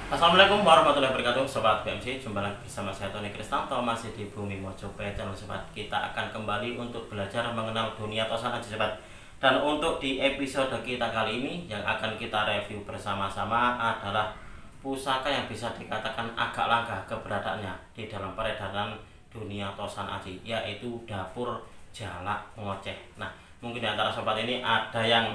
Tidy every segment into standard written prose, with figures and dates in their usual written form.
Assalamualaikum warahmatullahi wabarakatuh, Sobat BMC. Jumpa lagi bersama saya Tony Kristanto, masih di Bumi Mojopahit channel, Sobat. Kita akan kembali untuk belajar mengenal dunia tosan aji, Sobat. Dan untuk di episode kita kali ini yang akan kita review bersama-sama adalah pusaka yang bisa dikatakan agak langka keberadaannya di dalam peredaran dunia tosan aji, yaitu dapur jalak ngoceh. Nah, mungkin di antara sobat ini ada yang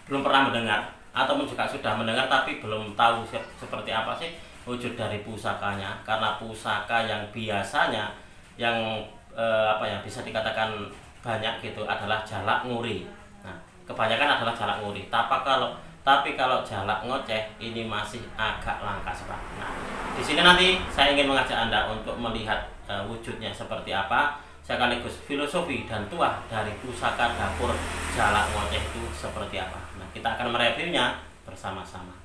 belum pernah mendengar ataupun juga sudah mendengar tapi belum tahu seperti apa sih wujud dari pusakanya, karena pusaka yang biasanya yang bisa dikatakan banyak gitu adalah jalak nguri. Nah, kebanyakan adalah jalak nguri. Tapi kalau jalak ngoceh ini masih agak langka, Sobat. Nah, di sini nanti saya ingin mengajak Anda untuk melihat wujudnya seperti apa, sekaligus filosofi dan tuah dari pusaka dapur jalak ngoceh itu seperti apa. Nah, kita akan mereviewnya bersama-sama.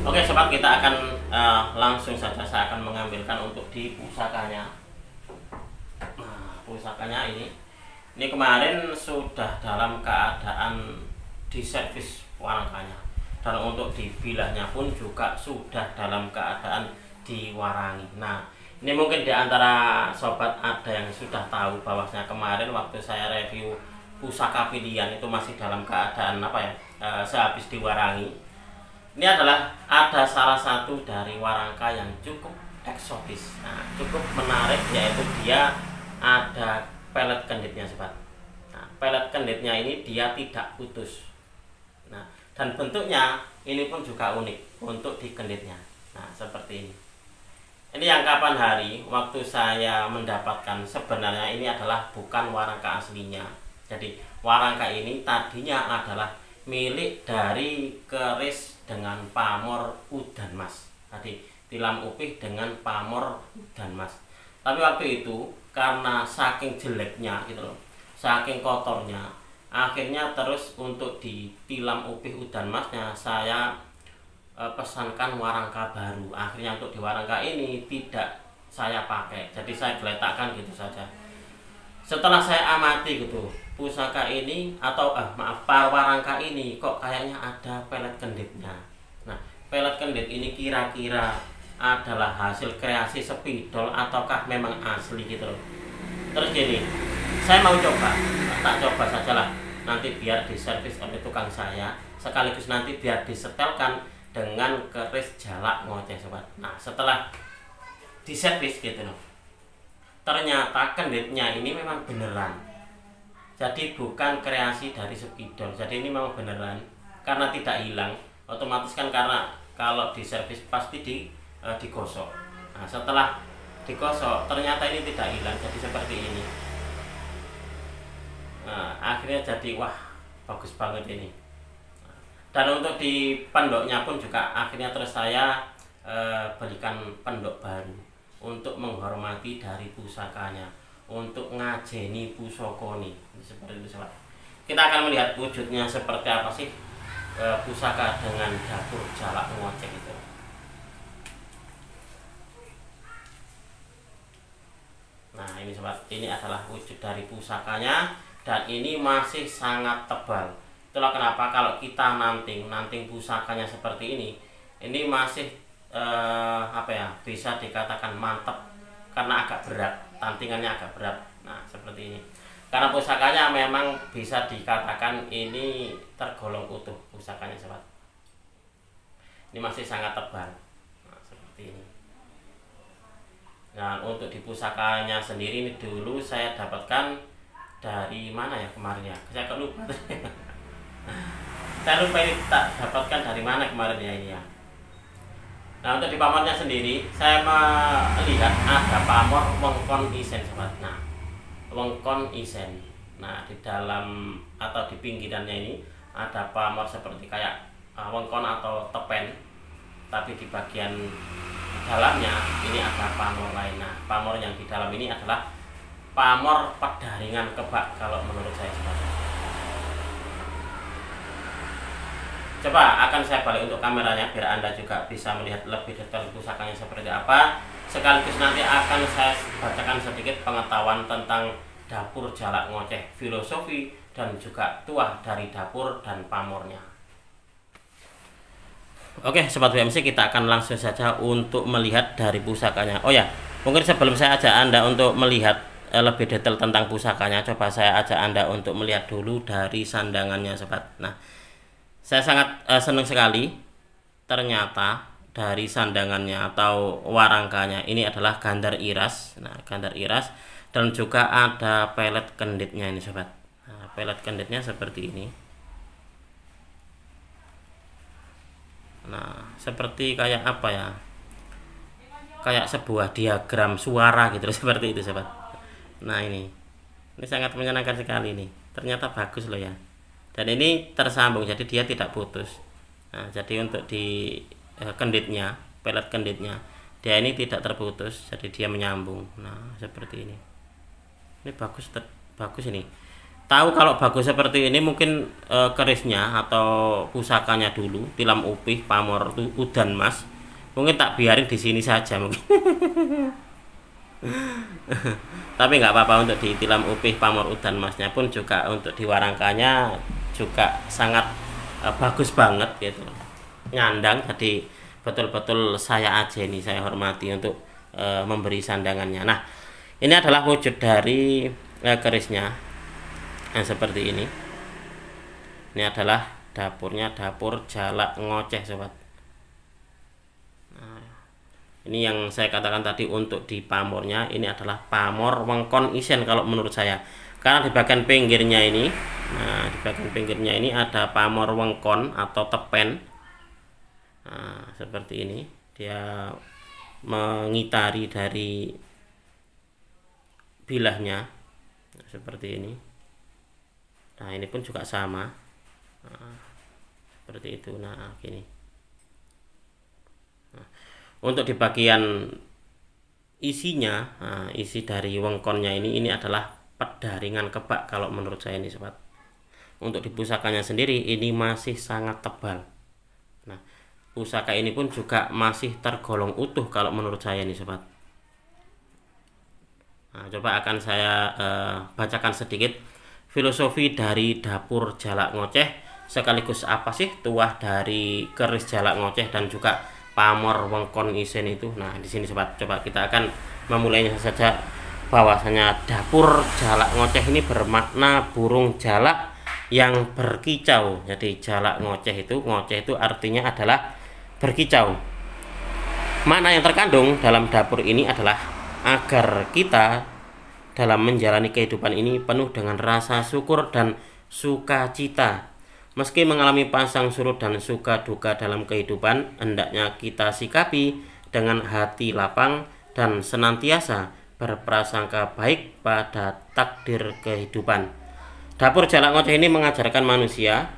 Oke, sobat, kita akan langsung saja saya akan mengambilkan untuk di pusakanya. Nah, pusakanya ini kemarin sudah dalam keadaan diservis warangkanya, dan untuk dibilahnya pun juga sudah dalam keadaan diwarangi. Nah, ini mungkin di antara sobat ada yang sudah tahu bahwasanya kemarin waktu saya review pusaka pilihan itu masih dalam keadaan sehabis diwarangi. Ini ada salah satu dari warangka yang cukup eksotis, cukup menarik, yaitu dia ada pelet kenditnya, Sobat. Nah, pelet kenditnya ini dia tidak putus. Nah, dan bentuknya ini pun juga unik untuk di kenditnya. Nah, seperti ini. Ini yang kapan hari waktu saya mendapatkan, sebenarnya ini adalah bukan warangka aslinya. Jadi warangka ini tadinya adalah milik dari keris dengan pamor udan mas. Tadi tilam upih dengan pamor udan mas. Tapi waktu itu karena saking jeleknya gitu loh, saking kotornya, akhirnya terus untuk di tilam upih udan masnya saya pesankan warangka baru. Akhirnya untuk di warangka ini tidak saya pakai, jadi saya geletakkan gitu saja. Setelah saya amati gitu, pusaka ini warangka ini kok kayaknya ada pelet kenditnya. Nah, pelet kendit ini kira-kira adalah hasil kreasi spidol ataukah memang asli gitu loh. Terus gini, saya mau tak coba sajalah, nanti biar diservis oleh tukang saya, sekaligus nanti biar disetelkan dengan keris jalak ngoceh, Sobat. Nah, setelah diservis gitu loh, ternyata kenditnya ini memang beneran. Jadi bukan kreasi dari spidol. Jadi ini memang beneran karena tidak hilang. Otomatis kan karena kalau diservis pasti digosok. Nah, setelah digosok ternyata ini tidak hilang. Jadi seperti ini. Nah, akhirnya jadi wah, bagus banget ini. Dan untuk di pendoknya pun juga akhirnya terus saya berikan pendok baru untuk menghormati dari pusakanya, untuk ngajeni pusokoni seperti itu, Sobat. Kita akan melihat wujudnya seperti apa sih pusaka dengan dapur jalak ngoceh itu. Nah, ini Sobat, ini adalah wujud dari pusakanya dan ini masih sangat tebal. Itulah kenapa kalau kita nanting pusakanya seperti ini masih bisa dikatakan mantap karena agak berat, tantingannya agak berat. Nah, seperti ini. Karena pusakanya memang bisa dikatakan ini tergolong utuh pusakanya, Sobat. Ini masih sangat tebal. Nah, seperti ini. Nah, untuk di pusakanya sendiri ini dulu saya dapatkan dari mana ya kemarin ya? Saya lupa. Saya lupa ini tak dapatkan dari mana kemarin ya ini ya. Nah, untuk di pamornya sendiri, saya melihat ada pamor wengkon isen, sobat. Nah, wengkon isen. Nah, di dalam atau di pinggirannya ini ada pamor seperti kayak wengkon atau tepen, tapi di bagian dalamnya ini ada pamor lain. Nah, pamor yang di dalam ini adalah pamor pedaringan kebak kalau menurut saya, sobat. Coba akan saya balik untuk kameranya biar Anda juga bisa melihat lebih detail pusakanya seperti apa. Sekaligus nanti akan saya bacakan sedikit pengetahuan tentang dapur jalak ngoceh, filosofi dan juga tuah dari dapur dan pamornya. Oke, sobat BMC, kita akan langsung saja untuk melihat dari pusakanya. Oh ya, mungkin sebelum saya ajak Anda untuk melihat lebih detail tentang pusakanya, coba saya ajak Anda untuk melihat dulu dari sandangannya, sobat. Nah, saya sangat senang sekali ternyata dari sandangannya atau warangkanya ini adalah gandar iras. Nah, gandar iras dan juga ada pelet kenditnya ini, sobat. Nah, pelet kenditnya seperti ini. Nah, seperti kayak apa ya? Kayak sebuah diagram suara gitu seperti itu, sobat. Nah, ini sangat menyenangkan sekali nih. Ternyata bagus loh ya. Dan ini tersambung, jadi dia tidak putus. Nah, jadi untuk di kenditnya, pelet kenditnya, dia ini tidak terputus, jadi dia menyambung. Nah, seperti ini. Ini bagus, bagus ini. Tahu kalau bagus seperti ini mungkin kerisnya atau pusakanya dulu, tilam upih, pamor, udan mas. Mungkin tak biarin di sini saja mungkin. Tapi nggak apa-apa, untuk di tilam upih, pamor, udan masnya pun juga untuk di warangkanya juga sangat bagus banget gitu, nyandang. Jadi betul-betul saya aja nih, saya hormati untuk memberi sandangannya. Nah, ini adalah wujud dari kerisnya seperti ini. Ini adalah dapurnya, dapur jalak ngoceh, sobat. Nah, ini yang saya katakan tadi untuk di pamornya, ini adalah pamor wengkon isen kalau menurut saya. Karena di bagian pinggirnya ini, nah di bagian pinggirnya ini ada pamor wengkon atau tepen. Nah, seperti ini, dia mengitari dari bilahnya, nah, seperti ini. Nah, ini pun juga sama, nah, seperti itu. Nah, gini. Nah, untuk di bagian isinya, nah, isi dari wengkonnya ini adalah pedaringan kebak kalau menurut saya ini, sobat. Untuk di pusakanya sendiri ini masih sangat tebal. Nah, pusaka ini pun juga masih tergolong utuh kalau menurut saya ini, sobat. Nah, coba akan saya bacakan sedikit filosofi dari dapur jalak ngoceh, sekaligus apa sih tuah dari keris jalak ngoceh dan juga pamor wengkon isen itu. Nah, di sini, sobat, coba kita akan memulainya saja. Bahwasanya dapur jalak ngoceh ini bermakna burung jalak yang berkicau. Jadi jalak ngoceh itu artinya adalah berkicau. Makna yang terkandung dalam dapur ini adalah agar kita dalam menjalani kehidupan ini penuh dengan rasa syukur dan sukacita. Meski mengalami pasang surut dan suka duka dalam kehidupan, hendaknya kita sikapi dengan hati lapang dan senantiasa berprasangka baik pada takdir kehidupan. Dapur jalak ngoceh ini mengajarkan manusia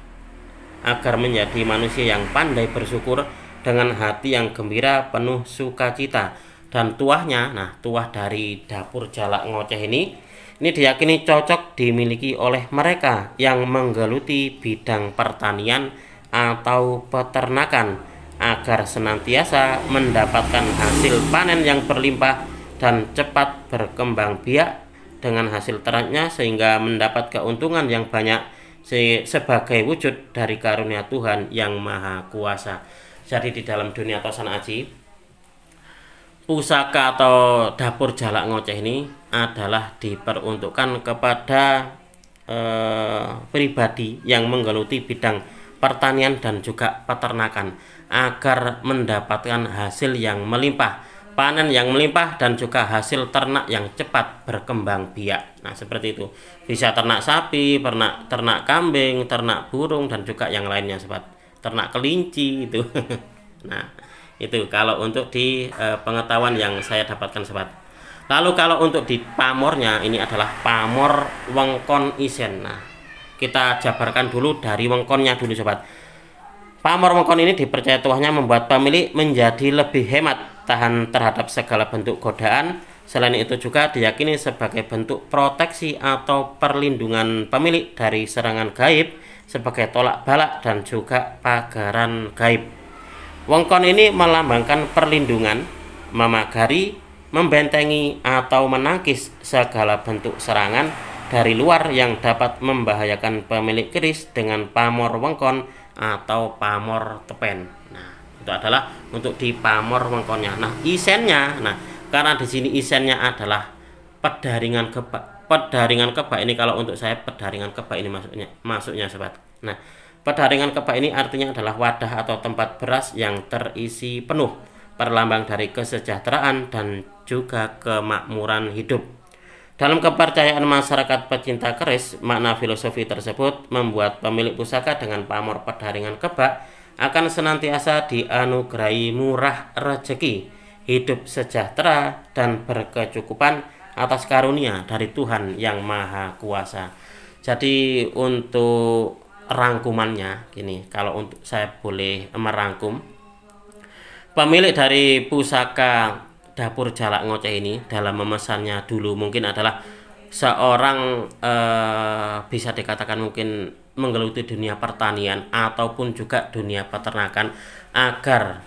agar menjadi manusia yang pandai bersyukur dengan hati yang gembira penuh sukacita. Dan tuahnya, nah tuah dari dapur jalak ngoceh ini diyakini cocok dimiliki oleh mereka yang menggeluti bidang pertanian atau peternakan agar senantiasa mendapatkan hasil panen yang berlimpah dan cepat berkembang biak dengan hasil ternaknya, sehingga mendapat keuntungan yang banyak sebagai wujud dari karunia Tuhan yang Maha Kuasa. Jadi di dalam dunia tosan aji, pusaka atau dapur jalak ngoceh ini adalah diperuntukkan kepada pribadi yang menggeluti bidang pertanian dan juga peternakan agar mendapatkan hasil yang melimpah, panen yang melimpah, dan juga hasil ternak yang cepat berkembang biak. Nah, seperti itu. Bisa ternak sapi, ternak kambing, ternak burung, dan juga yang lainnya, sobat. Ternak kelinci itu. Nah, Itu kalau untuk di pengetahuan yang saya dapatkan sobat. Lalu kalau untuk di pamornya, ini adalah pamor wengkon isen. Nah, kita jabarkan dulu dari wengkonnya dulu sobat. Pamor wengkon ini dipercaya tuahnya membuat pemilik menjadi lebih hemat, tahan terhadap segala bentuk godaan. Selain itu juga diyakini sebagai bentuk proteksi atau perlindungan pemilik dari serangan gaib, sebagai tolak balak dan juga pagaran gaib. Wengkon ini melambangkan perlindungan, memagari, membentengi atau menangkis segala bentuk serangan dari luar yang dapat membahayakan pemilik keris dengan pamor wengkon atau pamor tepen. Nah, itu adalah untuk di pamor wengkonnya. Nah, isennya, nah karena di sini isennya adalah pedaringan kebak. Pedaringan kebak ini kalau untuk saya pedaringan kebak ini masuknya sobat. Nah, pedaringan kebak ini artinya adalah wadah atau tempat beras yang terisi penuh, perlambang dari kesejahteraan dan juga kemakmuran hidup. Dalam kepercayaan masyarakat pecinta keris, makna filosofi tersebut membuat pemilik pusaka dengan pamor pedaringan kebak akan senantiasa dianugerahi murah rezeki, hidup sejahtera dan berkecukupan atas karunia dari Tuhan yang Maha Kuasa. Jadi untuk rangkumannya gini, kalau untuk saya boleh merangkum, pemilik dari pusaka dapur jalak ngoceh ini dalam memesannya dulu mungkin adalah seorang bisa dikatakan mungkin menggeluti dunia pertanian ataupun juga dunia peternakan agar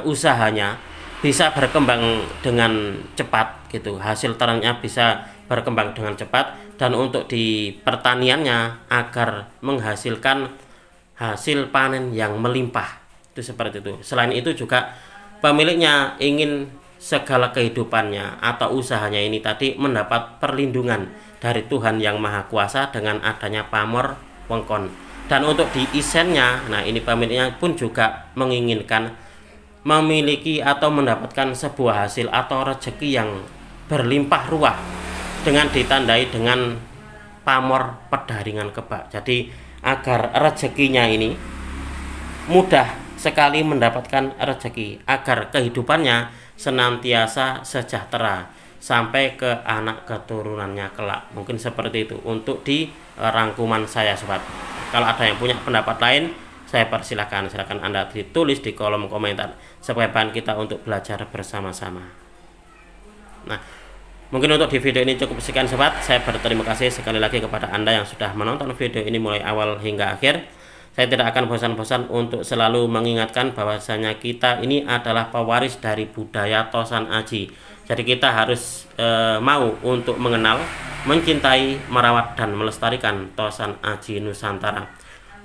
usahanya bisa berkembang dengan cepat gitu, hasil ternaknya bisa berkembang dengan cepat, dan untuk di pertaniannya agar menghasilkan hasil panen yang melimpah. Itu seperti itu. Selain itu juga pemiliknya ingin segala kehidupannya atau usahanya ini tadi mendapat perlindungan dari Tuhan yang Maha Kuasa dengan adanya pamor wengkon. Dan untuk di isennya, nah ini pemiliknya pun juga menginginkan memiliki atau mendapatkan sebuah hasil atau rezeki yang berlimpah ruah dengan ditandai dengan pamor pedaringan kebak. Jadi agar rezekinya ini mudah sekali mendapatkan rezeki, agar kehidupannya senantiasa sejahtera sampai ke anak keturunannya kelak. Mungkin seperti itu untuk di rangkuman saya sobat. Kalau ada yang punya pendapat lain, saya persilahkan, silakan Anda ditulis di kolom komentar sebagai bahan kita untuk belajar bersama-sama. Nah, mungkin untuk di video ini cukup sekian sobat. Saya berterima kasih sekali lagi kepada Anda yang sudah menonton video ini mulai awal hingga akhir. Saya tidak akan bosan-bosan untuk selalu mengingatkan bahwasanya kita ini adalah pewaris dari budaya Tosan Aji. Jadi kita harus mau untuk mengenal, mencintai, merawat dan melestarikan Tosan Aji Nusantara.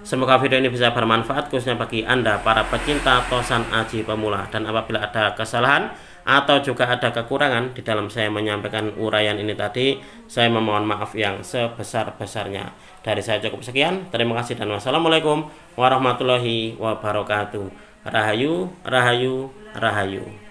Semoga video ini bisa bermanfaat khususnya bagi Anda para pecinta Tosan Aji pemula, dan apabila ada kesalahan atau juga ada kekurangan di dalam saya menyampaikan uraian ini tadi, saya memohon maaf yang sebesar-besarnya. Dari saya cukup sekian, terima kasih dan wassalamualaikum warahmatullahi wabarakatuh. Rahayu, rahayu, rahayu.